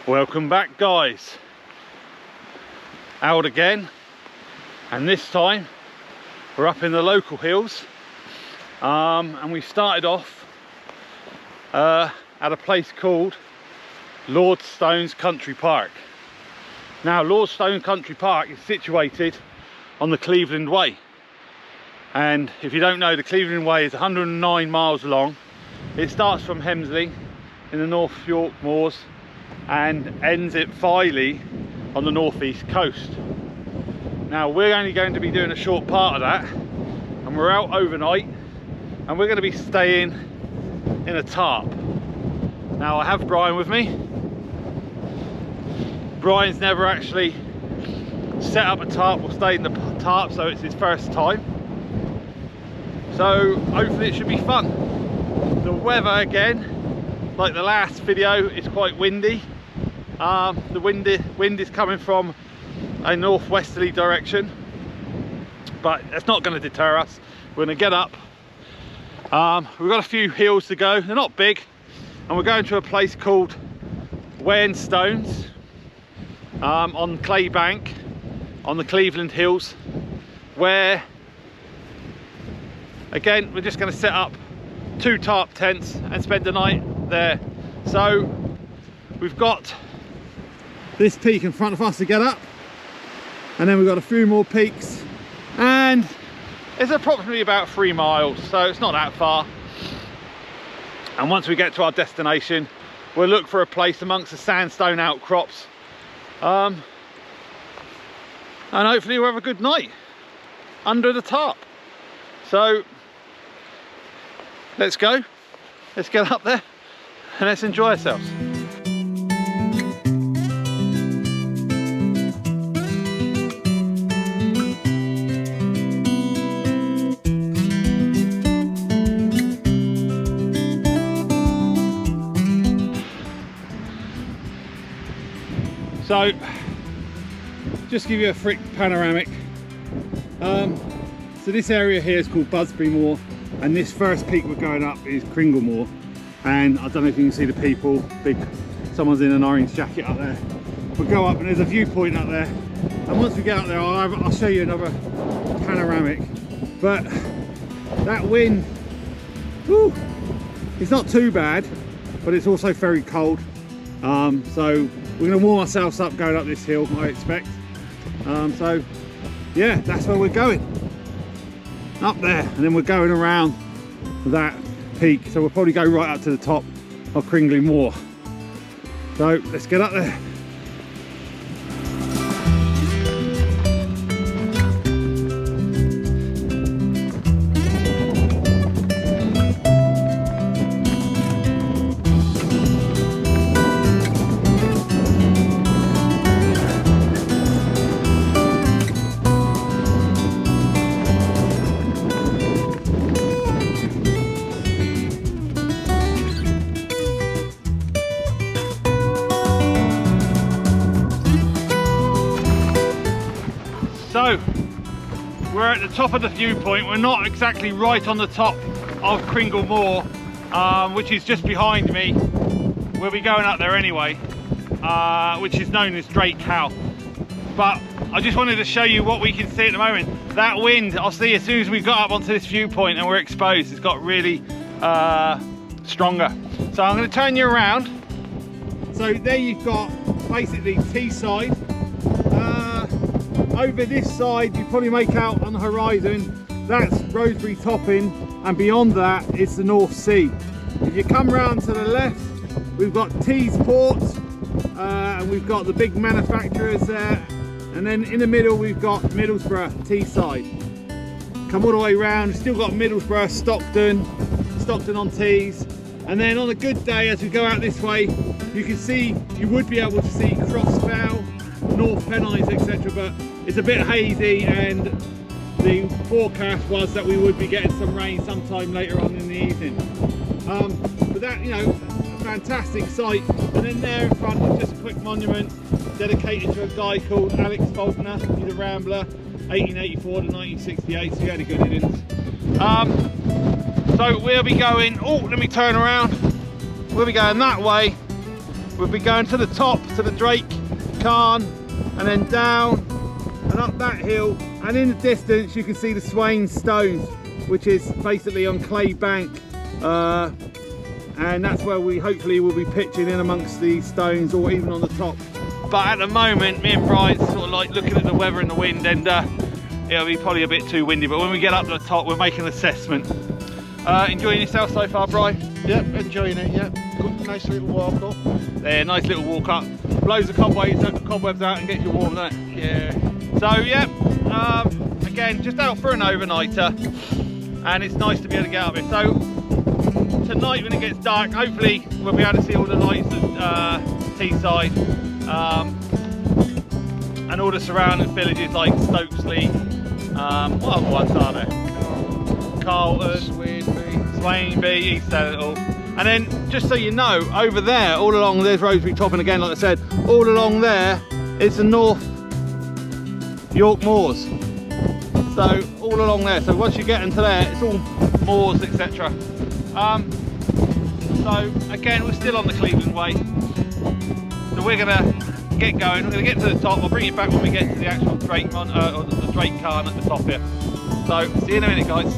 Welcome back, guys. Out again, and this time we're up in the local hills, and we started off at a place called Lordstones Country Park. Now, Lordstone Country Park is situated on the Cleveland Way, and if you don't know, the Cleveland Way is 109 miles long. It starts from Hemsley in the North York moors and ends at Filey on the northeast coast. Now, we're only going to be doing a short part of that, and we're out overnight, and we're going to be staying in a tarp. Now, I have Brian with me. Brian's never actually set up a tarp or stayed in the tarp, so it's his first time. So hopefully it should be fun. The weather, again, like the last video, is quite windy. The wind is coming from a northwesterly direction, but it's not going to deter us. We're going to get up. We've got a few hills to go. They're not big, and we're going to a place called Wainwright on Clay Bank on the Cleveland Hills, where again we're just going to set up 2 tarp tents and spend the night there. So we've got this peak in front of us to get up, and then we've got a few more peaks, and it's approximately about 3 miles, so it's not that far. And once we get to our destination, we'll look for a place amongst the sandstone outcrops, and hopefully we'll have a good night under the tarp. So let's go, let's get up there and let's enjoy ourselves. So, just to give you a quick panoramic. So this area here is called Busby Moor, and this first peak we're going up is Kringle Moor. And I don't know if you can see the people. Someone's in an orange jacket up there. We'll go up, and there's a viewpoint up there. And once we get up there, I'll show you another panoramic. But that wind, whew, it's not too bad, but it's also very cold. So we're going to warm ourselves up going up this hill, I expect. So yeah, that's where we're going, up there, and then we're going around that peak, so we'll probably go right up to the top of Kringle Moor. So let's get up there. So we're at the top of the viewpoint. We're not exactly right on the top of Kringle Moor, which is just behind me. We'll be going up there anyway, which is known as Drake Cow. But I just wanted to show you what we can see at the moment. That wind, I'll see as soon as we got up onto this viewpoint and we're exposed, it's got really stronger. So I'm going to turn you around. So there you've got basically Teesside. Over this side, you probably make out on the horizon, that's Roseberry Topping, and beyond that it's the North Sea. If you come round to the left, we've got Teesport, and we've got the big manufacturers there, and then in the middle we've got Middlesbrough, Teesside. Come all the way round, still got Middlesbrough, Stockton on Tees, and then on a good day as we go out this way, you would be able to see Crossfell, North Pennines, etc., but it's a bit hazy, and the forecast was that we would be getting some rain sometime later on in the evening. But that, you know, a fantastic sight. And then there in front is just a quick monument dedicated to a guy called Alex Faulkner. He's a rambler, 1884 to 1968, so he had a good innings. So we'll be going, oh, let me turn around. We'll be going that way, we'll be going to the top, to the Drake Cairn, and then down and up that hill, and in the distance you can see the Swain Stones, which is basically on clay bank, and that's where we hopefully will be pitching in amongst the stones, or even on the top. But at the moment me and Brian sort of like looking at the weather and the wind, and it'll be probably a bit too windy, but when we get up to the top we'll make an assessment. Enjoying yourself so far, Brian? Yep, enjoying it, yep. Good, nice little walk up. Yeah, nice little walk up. Blows the cobwebs out and gets you warm, doesn't it? Yeah. So, yeah, again, just out for an overnighter. And it's nice to be able to get up here. So, tonight when it gets dark, hopefully we'll be able to see all the lights at Teesside. And all the surrounding villages like Stokesley. What other ones are there? Carlton, Swainby, East Little. And then, just so you know, over there, all along, there's Roseberry Topping again, like I said, all along there, it's the North York moors. So, all along there. So once you get into there, it's all moors, etc. So, again, we're still on the Cleveland way. So we're gonna get going, we're gonna get to the top. I'll bring you back when we get to the actual Drake or the Drake Cairn at the top here. So, see you in a minute, guys.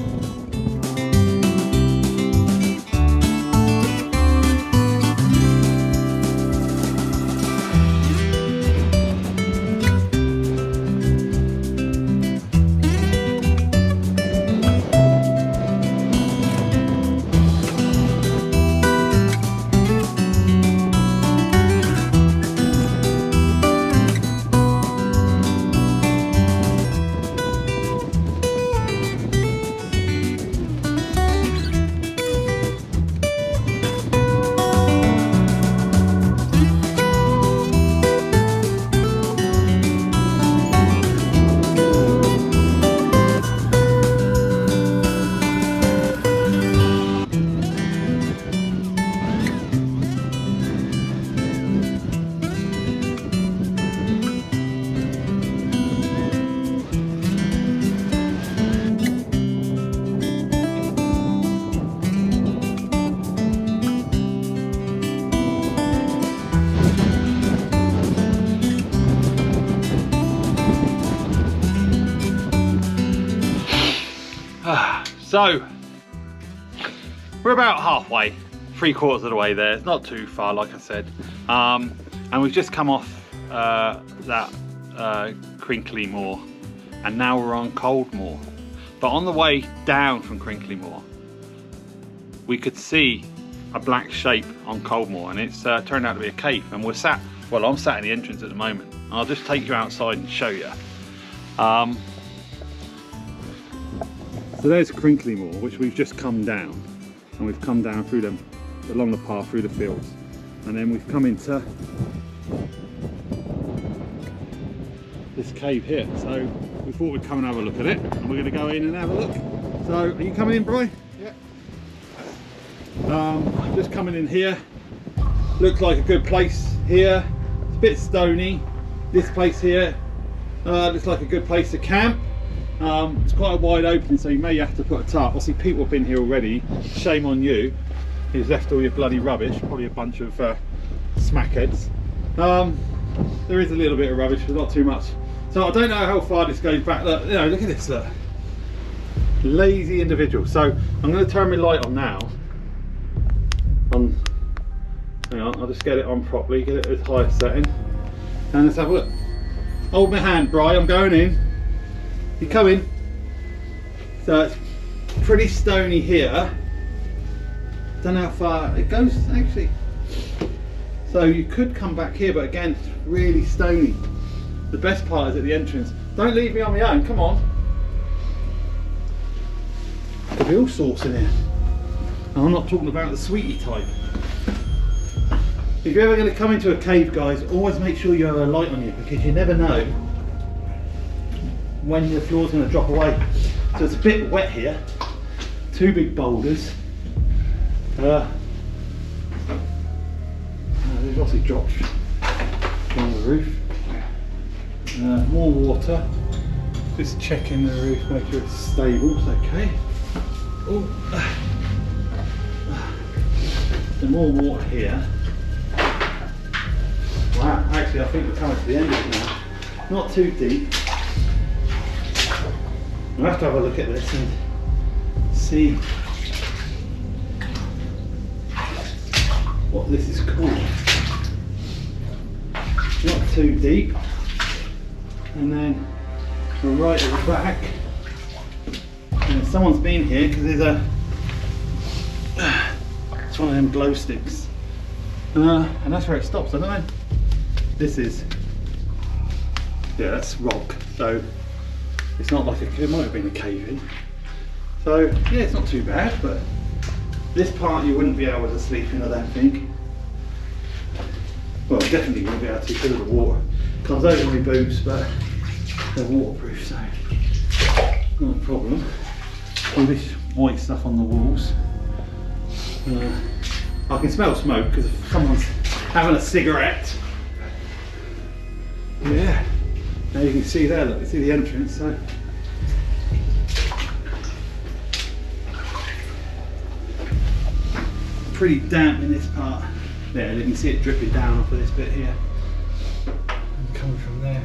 So, we're about halfway, 3/4 of the way there. It's not too far, like I said. And we've just come off that Crinkly Moor, and now we're on Cold Moor. But on the way down from Crinkly Moor, we could see a black shape on Cold Moor, and it's turned out to be a cave. And we're sat, well, I'm sat in the entrance at the moment. I'll just take you outside and show you. So there's Crinkly Moor, which we've just come down, and we've come down through them, along the path through the fields, and then we've come into this cave here. So we thought we'd come and have a look at it, and we're going to go in and have a look. So are you coming in, Bri? Yeah. Just coming in here. Looks like a good place here. It's a bit stony. This place here looks like a good place to camp. It's quite a wide opening, so you may have to put a tarp. Obviously people have been here already. Shame on you. He's left all your bloody rubbish. Probably a bunch of smackheads. There is a little bit of rubbish, but not too much. So I don't know how far this goes back. Look, you know, look at this. Look. Lazy individual. So I'm going to turn my light on now. Hang on, I'll just get it on properly. Get it at its highest setting. And let's have a look. Hold my hand, Bri. I'm going in. You come in. So it's pretty stony here. Don't know how far it goes actually. So you could come back here, but again, it's really stony. The best part is at the entrance. Don't leave me on my own, come on. There'll be all sorts in here. And I'm not talking about the sweetie type. If you're ever going to come into a cave, guys, always make sure you have a light on you, because you never know when the floor's going to drop away. So it's a bit wet here. Two big boulders. There's obviously drops on the roof. More water. Just checking the roof, make sure it's stable. It's okay. Oh, so more water here. Wow, actually I think we're coming to the end of it now. Not too deep. We'll have to have a look at this and see what this is called. Not too deep. And then we're right at the back. And someone's been here because there's it's one of them glow sticks. And that's where it stops, I don't know. This is, yeah, that's rock. So it's not like it might have been a cave in. So yeah, it's not too bad, but this part you wouldn't be able to sleep in, I don't think. Well, definitely wouldn't be able to because of the water. Comes over my boots, but they're waterproof, so not a problem. All this white stuff on the walls. I can smell smoke because someone's having a cigarette. Yeah, now you can see there, look, you see the entrance. So pretty damp in this part. There, you can see it dripping down off of this bit here. And coming from there.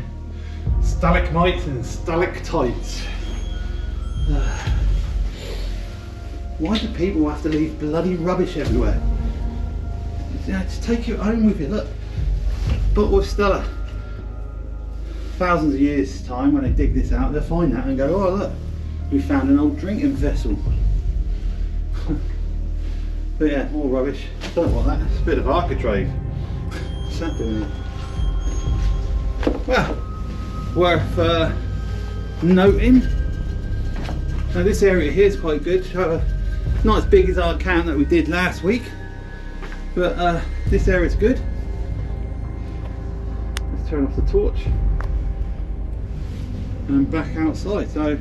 Stalagmites and stalactites. Why do people have to leave bloody rubbish everywhere? Yeah, just take it home with you, look. Bottle of Stella. Thousands of years time when they dig this out, they'll find that and go, oh look, we found an old drinking vessel. But yeah, more rubbish. Don't know what that is. It's a bit of architrave. What's that doing there? Well, worth noting. Now this area here is quite good. Not as big as our camp that we did last week, but this area is good. Let's turn off the torch and back outside. So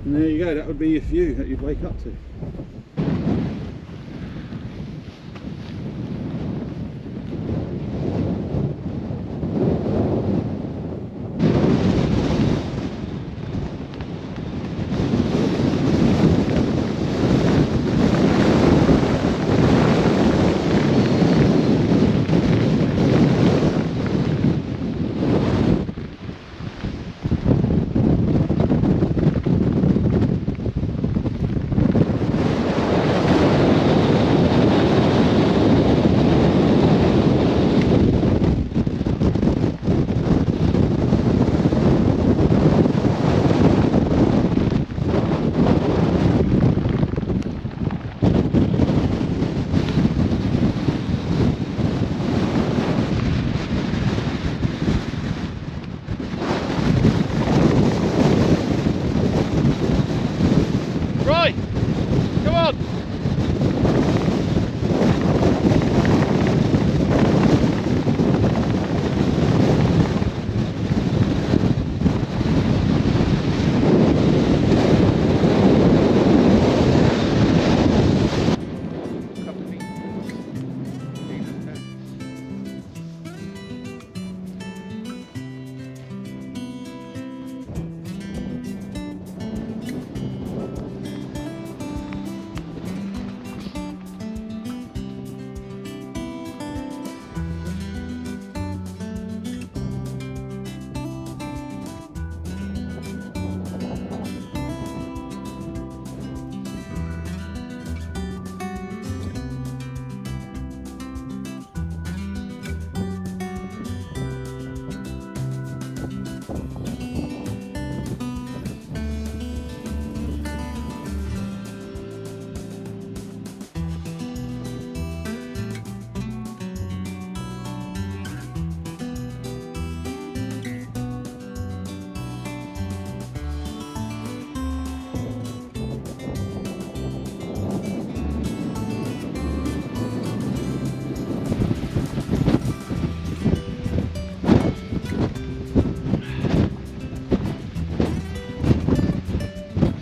and there you go, that would be your view that you'd wake up to.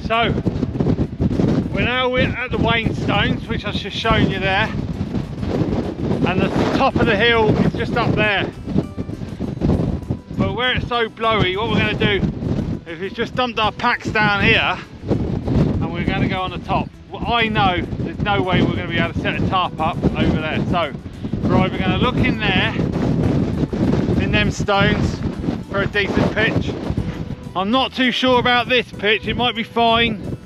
So we're now at the Wainstones, which I've just shown you there, and the top of the hill is just up there. But where it's so blowy, what we're going to do is we've just dumped our packs down here and we're going to go on the top. Well, I know there's no way we're going to be able to set a tarp up over there, so Right, we're going to look in there, in them stones, for a decent pitch. I'm not too sure about this pitch. It might be fine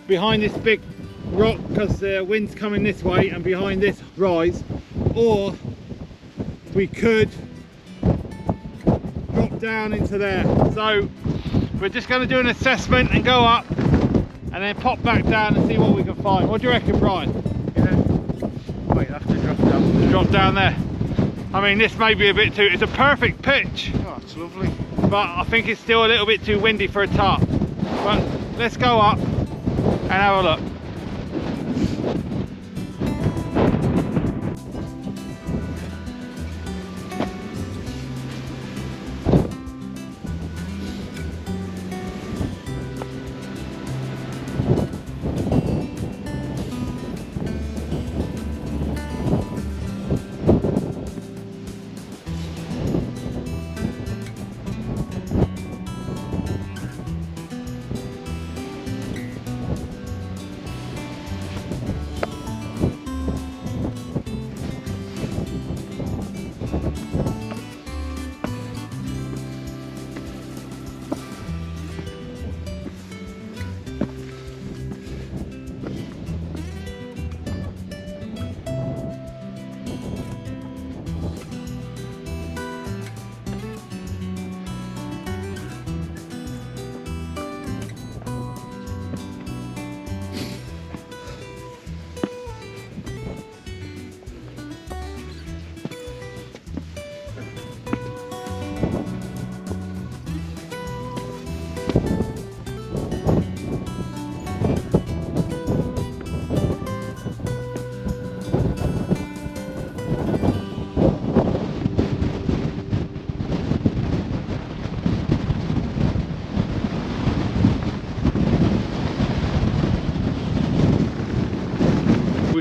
behind this big rock because the wind's coming this way and behind this rise, or we could drop down into there. So we're just going to do an assessment and go up and then pop back down and see what we can find. What do you reckon, Brian? Might have to drop down. Drop down there. I mean, this may be a bit too, it's a perfect pitch. Oh, it's lovely. But I think it's still a little bit too windy for a tarp. But let's go up and have a look.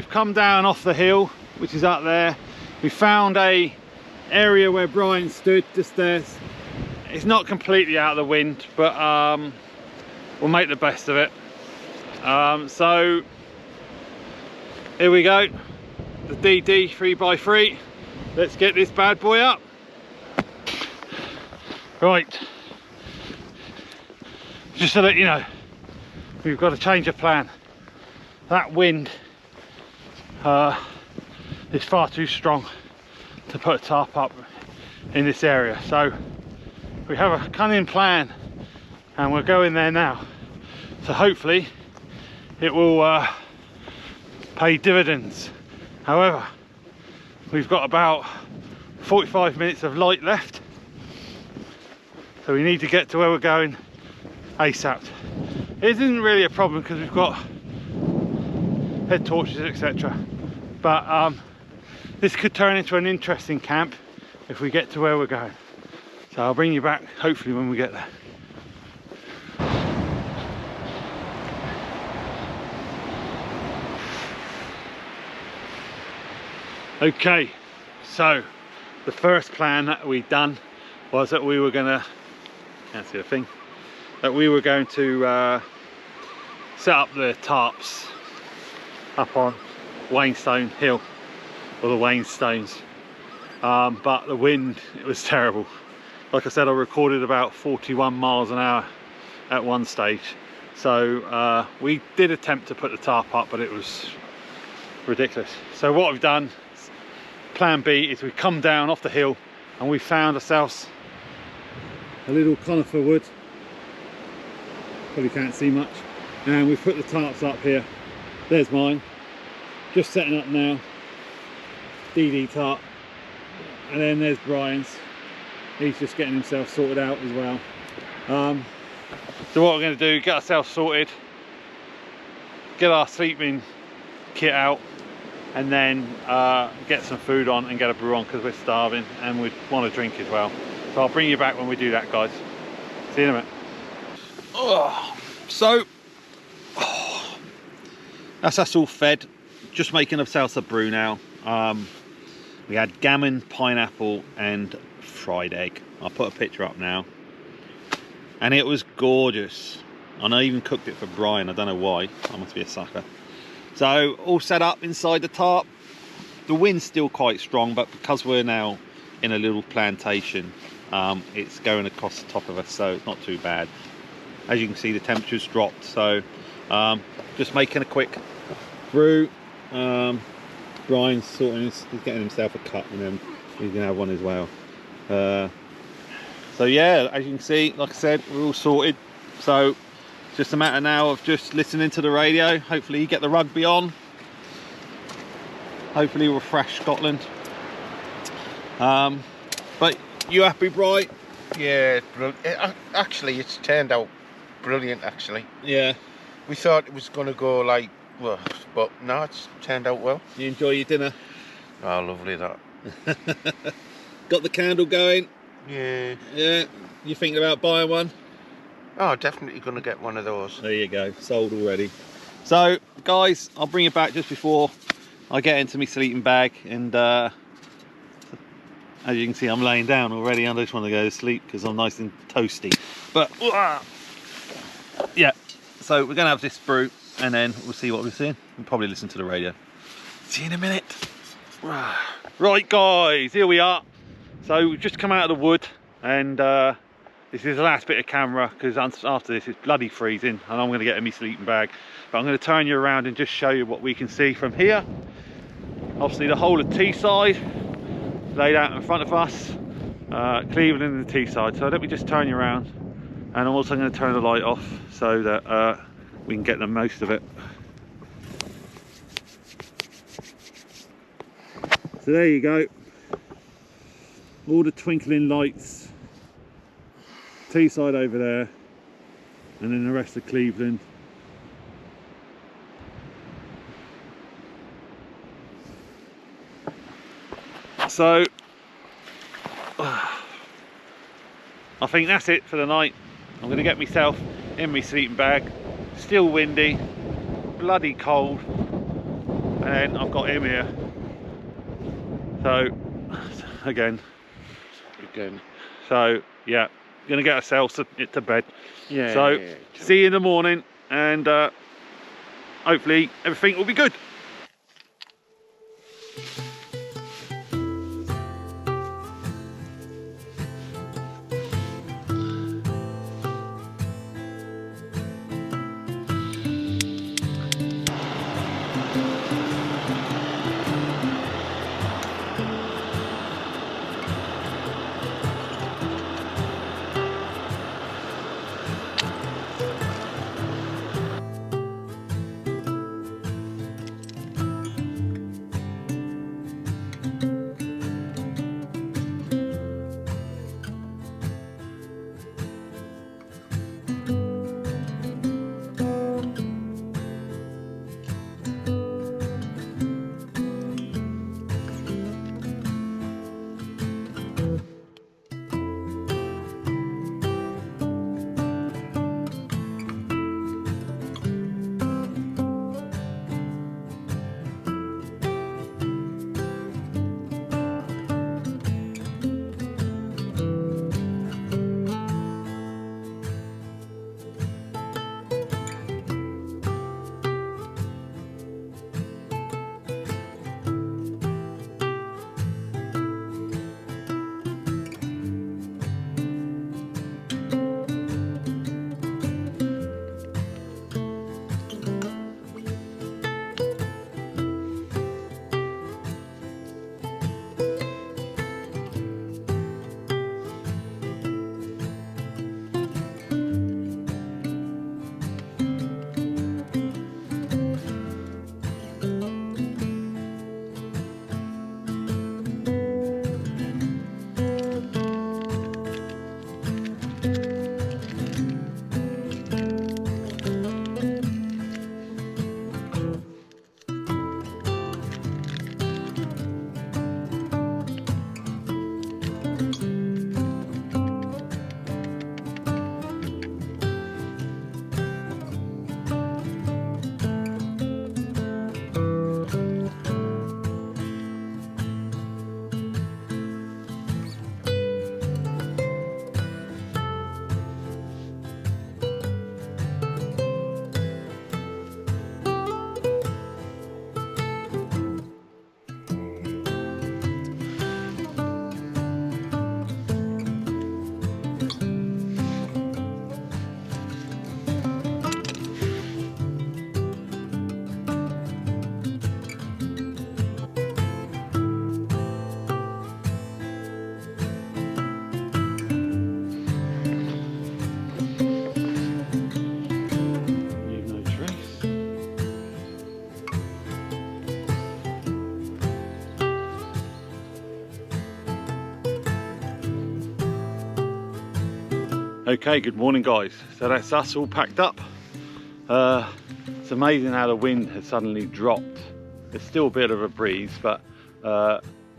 Come down off the hill, which is up there. We found a area where Brian stood just there. It's not completely out of the wind, but we'll make the best of it. So here we go, the DD 3x3. Let's get this bad boy up. Right, just to let you know, we've got to change of plan. That wind is far too strong to put a tarp up in this area, so we have a cunning plan and we're going there now. So hopefully it will pay dividends. However, we've got about 45 minutes of light left, so we need to get to where we're going ASAP. It isn't really a problem because we've got head torches, etc. But this could turn into an interesting camp if we get to where we're going. So I'll bring you back hopefully when we get there. Okay, so the first plan that we'd done was that we were gonna, can't see the thing, that we were going to set up the tarps up on Wainstone Hill, or the Wainstones, but the wind, it was terrible. Like I said, I recorded about 41 miles an hour at one stage, so we did attempt to put the tarp up, but it was ridiculous. So what we've done, plan B, is we come down off the hill and we found ourselves a little conifer wood, probably can't see much, and we've put the tarps up here. There's mine, just setting up now, DD tarp, and then there's Brian's, he's just getting himself sorted out as well. So what we're going to do, get ourselves sorted, get our sleeping kit out, and then get some food on and get a brew on because we're starving and we want to drink as well. So I'll bring you back when we do that, guys. See you in a minute. So that's us all fed, just making ourselves a brew now. We had gammon, pineapple and fried egg. I'll put a picture up now, and it was gorgeous. And I even cooked it for Brian, I don't know why, I must be a sucker. So all set up inside the tarp, The wind's still quite strong, but because we're now in a little plantation, it's going across the top of us, so it's not too bad. As you can see, the temperature's dropped, so just making a quick brew. Brian's he's getting himself a cup, and then he's gonna have one as well. So yeah, as you can see, like I said, we're all sorted. So it's just a matter now of just listening to the radio. Hopefully you get the rugby on. Hopefully refresh Scotland. But you happy, Bright? Yeah, actually, it's turned out brilliant. Actually, Yeah. we thought it was going to go like, well, but no, it's turned out well. You enjoy your dinner? Oh, lovely that. Got the candle going? Yeah. Yeah. You thinking about buying one? Oh, definitely going to get one of those. There you go, sold already. So guys, I'll bring you back just before I get into my sleeping bag, and as you can see, I'm laying down already. I just want to go to sleep because I'm nice and toasty. But yeah, so we're gonna have this brew, and then we'll see what we're seeing. We'll probably listen to the radio. See you in a minute. Right guys, here we are. So we've just come out of the wood, and this is the last bit of camera because after this it's bloody freezing, and I'm going to get in my sleeping bag. But I'm going to turn you around and just show you what we can see from here. Obviously the whole of Teesside laid out in front of us, Cleveland and Teesside. So let me just turn you around, and I'm also going to turn the light off so that we can get the most of it. So there you go, all the twinkling lights, Teesside over there, and then the rest of Cleveland. So I think that's it for the night. I'm going to get myself in my sleeping bag. Still windy, bloody cold, and then I've got him here. So again. So yeah, gonna get ourselves to bed. Yeah. So yeah. see you in the morning, and hopefully everything will be good. Okay, good morning guys. So that's us all packed up. It's amazing how the wind has suddenly dropped. There's still a bit of a breeze, but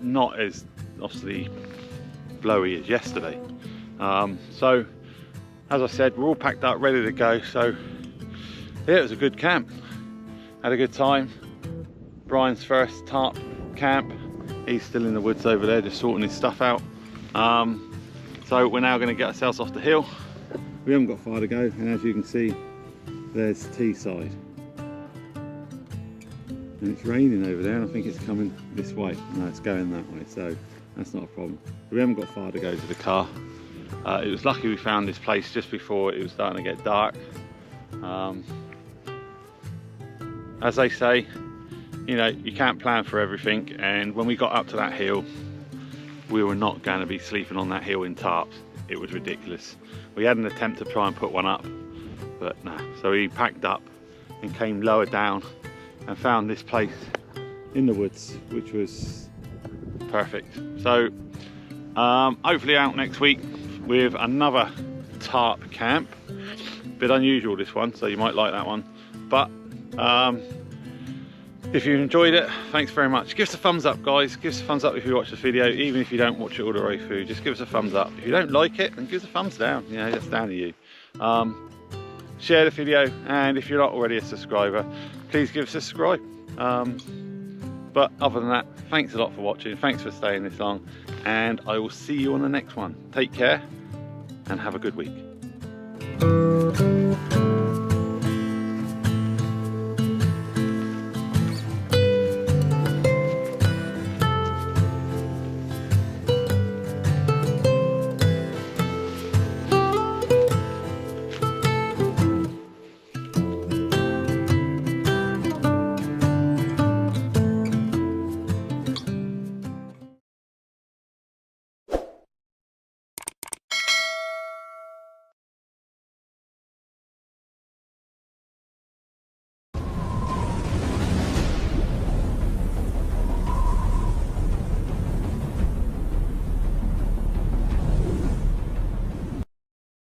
not as obviously blowy as yesterday. So as I said, we're all packed up, ready to go. So yeah, it was a good camp. Had a good time. Brian's first Tarp camp. He's still in the woods over there, just sorting his stuff out. So we're now going to get ourselves off the hill. We haven't got far to go, and as you can see, there's Teesside. And it's raining over there, and I think it's coming this way. No, it's going that way, so that's not a problem. We haven't got far to go to the car. It was lucky we found this place just before it was starting to get dark. As they say, you know, you can't plan for everything, and when we got up to that hill, we were not going to be sleeping on that hill in tarps. It was ridiculous. We had an attempt to try and put one up, but no. So we packed up and came lower down and found this place in the woods, which was perfect. So hopefully out next week with another tarp camp. Bit unusual this one, so you might like that one. But if you enjoyed it, thanks very much. Give us a thumbs up, guys. Give us a thumbs up if you watch this video, even if you don't watch it all the way through. Just give us a thumbs up. If you don't like it, then give us a thumbs down. You know, that's down to you. Share the video, and if you're not already a subscriber, please give us a subscribe. But other than that, thanks a lot for watching. Thanks for staying this long, and I will see you on the next one. Take care and have a good week.